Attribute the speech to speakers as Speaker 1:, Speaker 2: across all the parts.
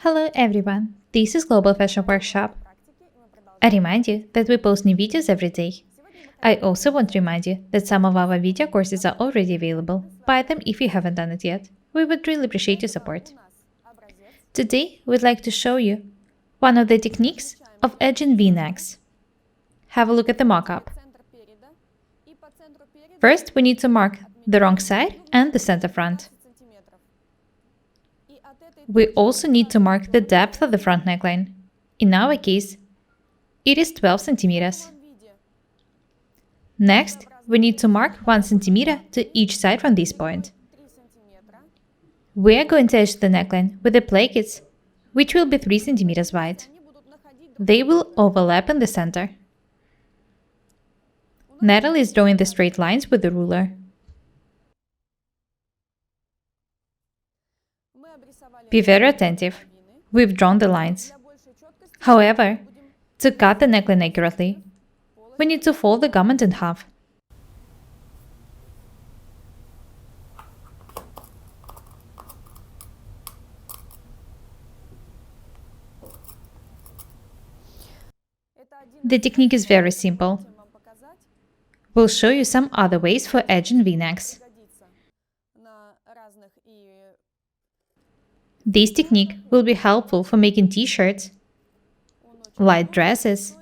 Speaker 1: Hello everyone, this is Global Fashion Workshop. I remind you that we post new videos every day. I also want to remind you that some of our video courses are already available. Buy them if you haven't done it yet. We would really appreciate your support. Today, we'd like to show you one of the techniques of edging v-necks. Have a look at the mock-up. First, we need to mark the wrong side and the center front. We also need to mark the depth of the front neckline. In our case, it is 12 centimeters. Next, we need to mark 1 centimeter to each side from this point. We are going to edge the neckline with the plackets, which will be 3 centimeters wide. They will overlap in the center. Nataly is drawing the straight lines with the ruler. Be very attentive. We've drawn the lines. However, to cut the neckline accurately, we need to fold the garment in half. The technique is very simple. We'll show you some other ways for edging v-necks. This technique will be helpful for making t-shirts, light dresses,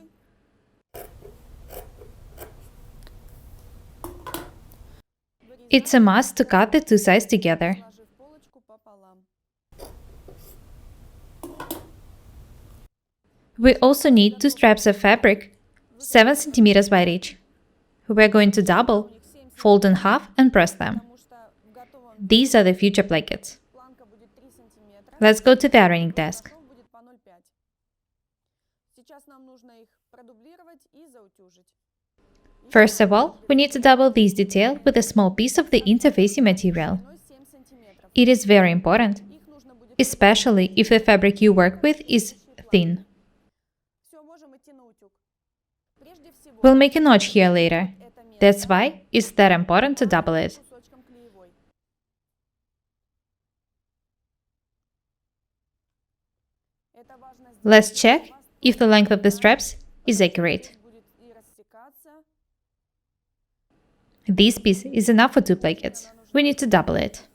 Speaker 1: it's a must to cut the two sides together. We also need 2 straps of fabric, 7 centimeters wide each. We're going to double, fold in half and press them. These are the future plackets. Let's go to the ironing desk. First of all, we need to double this detail with a small piece of the interfacing material. It is very important, especially if the fabric you work with is thin. We'll make a notch here later. That's why it's that important to double it. Let's check if the length of the straps is accurate. This piece is enough for 2 plackets. We need to double it.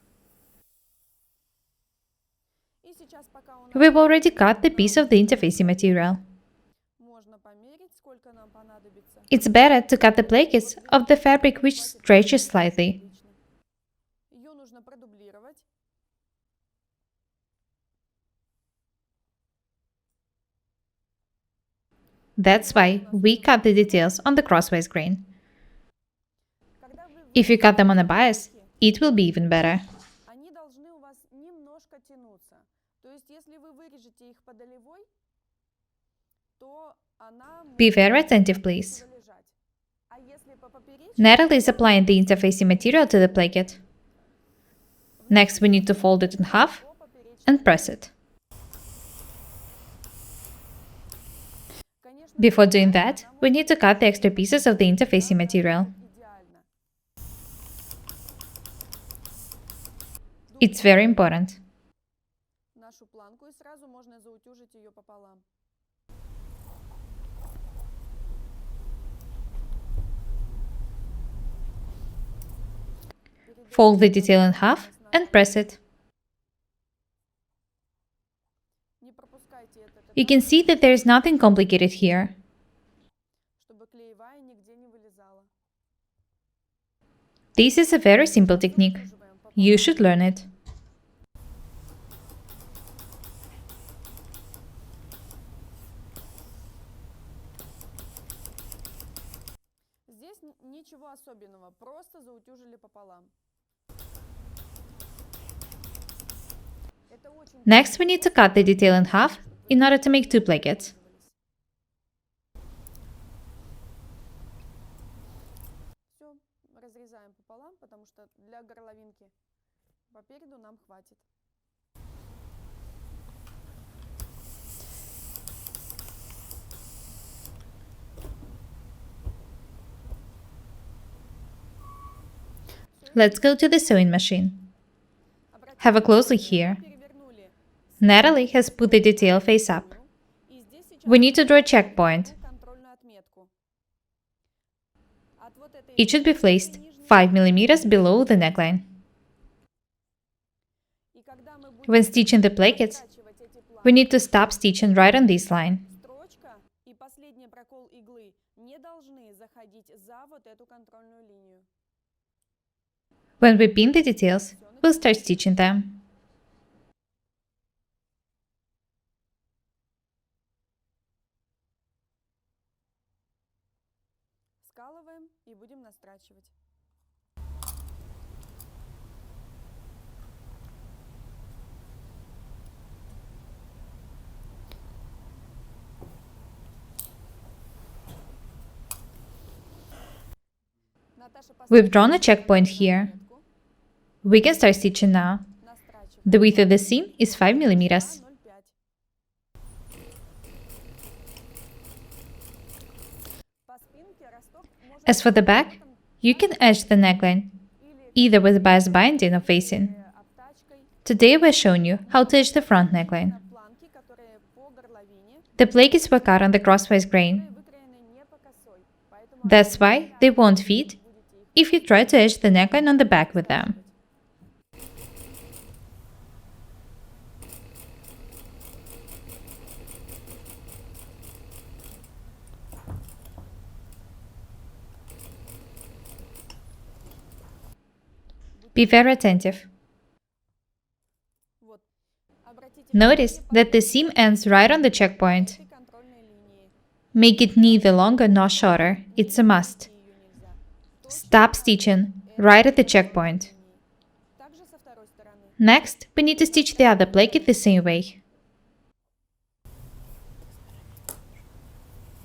Speaker 1: We've already cut the piece of the interfacing material. It's better to cut the plackets of the fabric which stretches slightly. That's why we cut the details on the crosswise grain. If you cut them on a bias, it will be even better. Be very attentive, please. Nataly is applying the interfacing material to the placket. Next, we need to fold it in half and press it. Before doing that, we need to cut the extra pieces of the interfacing material. It's very important. Fold the detail in half and press it. You can see that there is nothing complicated here. This is a very simple technique. You should learn it. Next, we need to cut the detail in half in order to make 2 plackets. Let's go to the sewing machine. Have a close look here. Nataly has put the detail face up. We need to draw a checkpoint. It should be placed 5 mm below the neckline. When stitching the plackets, we need to stop stitching right on this line. When we pin the details, we'll start stitching them.
Speaker 2: Скалываем и будем настрачивать.
Speaker 1: We've drawn a checkpoint here. We can start stitching now. The width of the seam is 5 mm. As for the back, you can edge the neckline, either with bias binding or facing. Today we're showing you how to edge the front neckline. The plackets were cut on the crosswise grain. That's why they won't fit if you try to edge the neckline on the back with them. Be very attentive. Notice that the seam ends right on the checkpoint. Make it neither longer nor shorter, it's a must. Stop stitching right at the checkpoint. Next, we need to stitch the other placket the same way.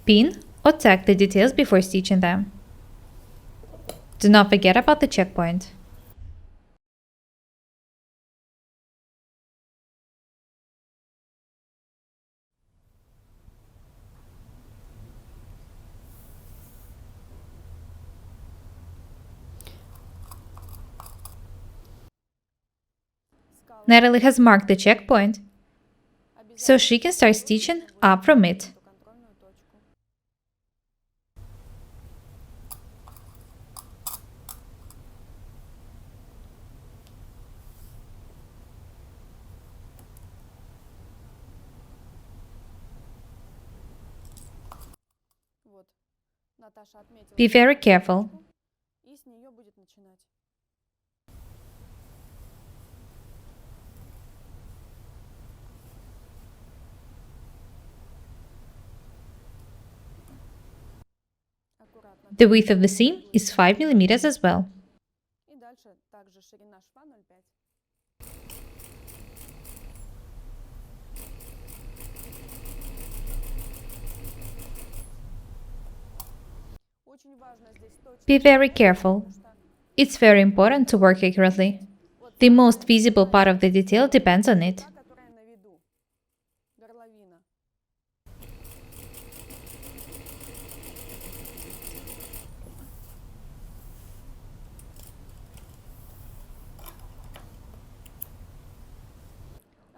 Speaker 1: Pin or tack the details before stitching them. Do not forget about the checkpoint. Nataly has marked the checkpoint, so she can start stitching up from it. Be very careful. The width of the seam is 5 mm as well. Be very careful. It's very important to work accurately. The most visible part of the detail depends on it.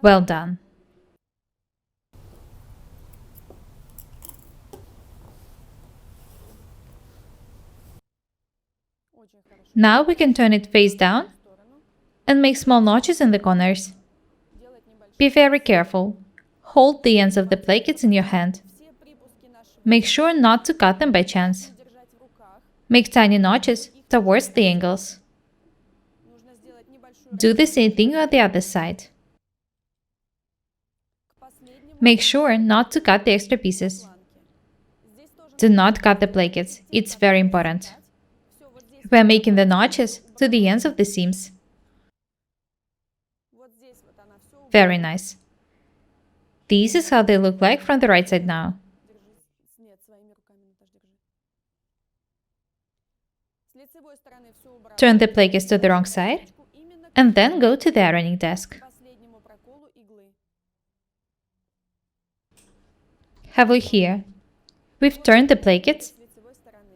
Speaker 1: Well done. Now we can turn it face down and make small notches in the corners. Be very careful. Hold the ends of the plackets in your hand. Make sure not to cut them by chance. Make tiny notches towards the angles. Do the same thing on the other side. Make sure not to cut the extra pieces. Do not cut the plackets, it's very important. We're making the notches to the ends of the seams. Very nice. This is how they look like from the right side now. Turn the plackets to the wrong side and then go to the ironing desk. Have a look here. We've turned the plackets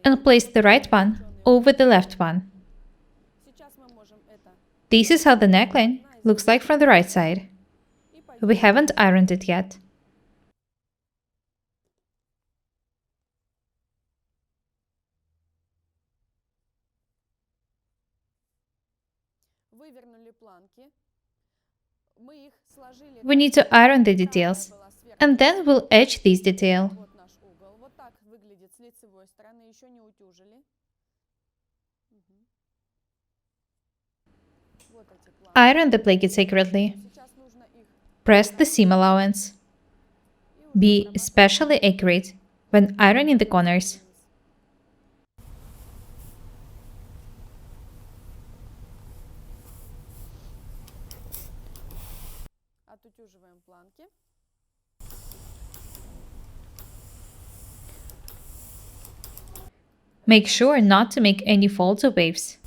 Speaker 1: and placed the right one over the left one. This is how the neckline looks like from the right side. We haven't ironed it yet.
Speaker 2: Вывернули планки. Мы их сложили.
Speaker 1: We need to iron the details, and then we'll edge this detail.
Speaker 2: Вот наш угол. Вот так выглядит с лицевой стороны. Еще не утюжили. Мгм. Вот эти планки.
Speaker 1: Iron the plackets accurately.
Speaker 2: Сейчас нужно их
Speaker 1: Press the seam allowance. Be especially accurate when ironing the corners.
Speaker 2: отутюживаем планки.
Speaker 1: Make sure not to make any folds or waves.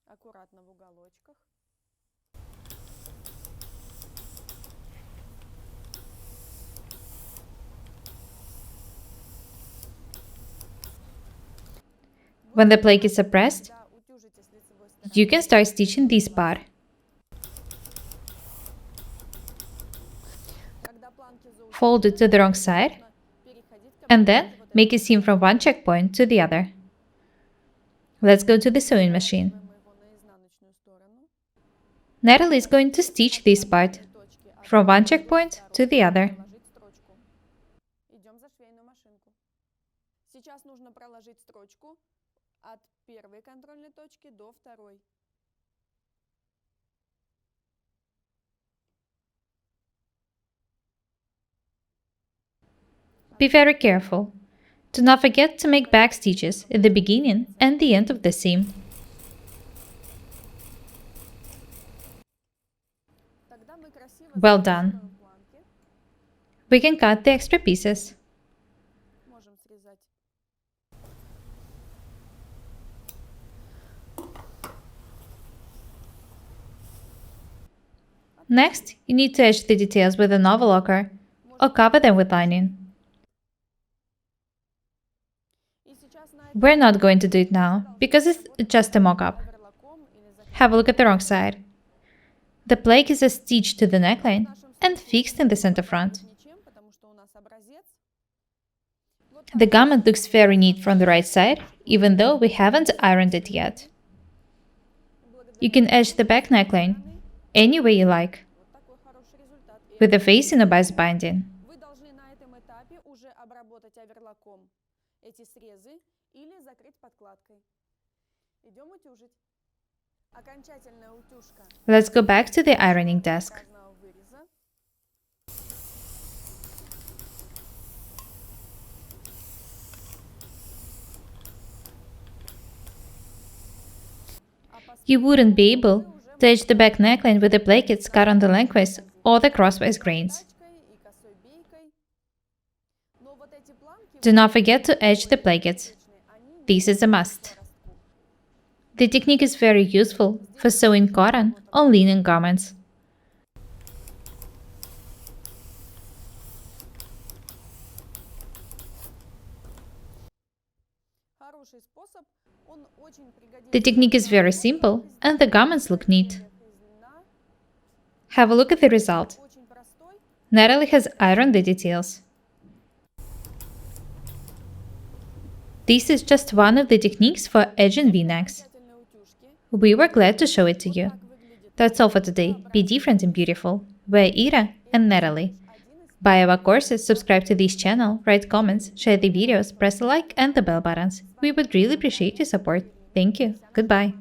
Speaker 2: Аккуратно в уголочках.
Speaker 1: When the plackets are pressed,
Speaker 2: Да, утюжите с лицевой стороны.
Speaker 1: you can start stitching this part.
Speaker 2: Когда планки заутюжены,
Speaker 1: Fold it to the wrong side,
Speaker 2: нужно переходить к
Speaker 1: and then
Speaker 2: вот
Speaker 1: make a seam from one checkpoint to the other. Let's go to the sewing machine.
Speaker 2: Поворачиваем его на изнаночную сторону.
Speaker 1: Nataly is going to stitch this part
Speaker 2: Точки от
Speaker 1: from one
Speaker 2: одной до
Speaker 1: checkpoint to
Speaker 2: второй.
Speaker 1: the other.
Speaker 2: Проложить строчку. Идем за швейную машинку. Сейчас нужно проложить строчку от первой контрольной точки до второй.
Speaker 1: Be very careful. Do not forget to make back stitches at the beginning and the end of the seam.
Speaker 2: Тогда мы красиво
Speaker 1: Well done.
Speaker 2: зафиксируем планки.
Speaker 1: We can cut the extra pieces.
Speaker 2: Можем срезать.
Speaker 1: Next, you need to edge the details with an overlocker or cover them with lining.
Speaker 2: И сейчас на этом
Speaker 1: We're not going to do it now because it's just a mock-up.
Speaker 2: оверлоком или за
Speaker 1: Have a look at the wrong side. The plaque is stitched to the neckline and fixed in the center front.
Speaker 2: ничем, потому что у нас образец. Вот
Speaker 1: The garment looks very neat from the right side, even though we haven't ironed it yet. You can edge the back neckline any way you like,
Speaker 2: вот такой хороший результат. И
Speaker 1: with the facing or bias binding.
Speaker 2: вы должны на этом этапе уже обработать оверлоком эти срезы или закрыть подкладкой. Идем утюжить. Окончательная утюжка
Speaker 1: Let's go back to the ironing desk.
Speaker 2: разного выреза. А
Speaker 1: You wouldn't be able to edge the back neckline with the plackets cut on the lengthwise or the crosswise grains.
Speaker 2: подкачкой и косой бейкой. Но вот эти планки
Speaker 1: Do not forget to edge the plackets.
Speaker 2: они
Speaker 1: This is a must.
Speaker 2: растут.
Speaker 1: The technique is very useful for sewing cotton or linen garments.
Speaker 2: Хороший способ, он очень пригодится.
Speaker 1: The technique is very simple and the garments look neat.
Speaker 2: И длина
Speaker 1: Have a look at the result.
Speaker 2: очень простой.
Speaker 1: Nataly has ironed the details. This is just one of the techniques for edging v-necks.
Speaker 2: Окончательной утюжки.
Speaker 1: We were glad to show it to you.
Speaker 2: Так выглядит
Speaker 1: That's all for today. Be different and beautiful. We're Ira and Nataly.
Speaker 2: один из
Speaker 1: Buy our courses, subscribe to this channel, write comments, share the videos, press the like and the bell buttons. We would really appreciate your support. Thank you. Goodbye.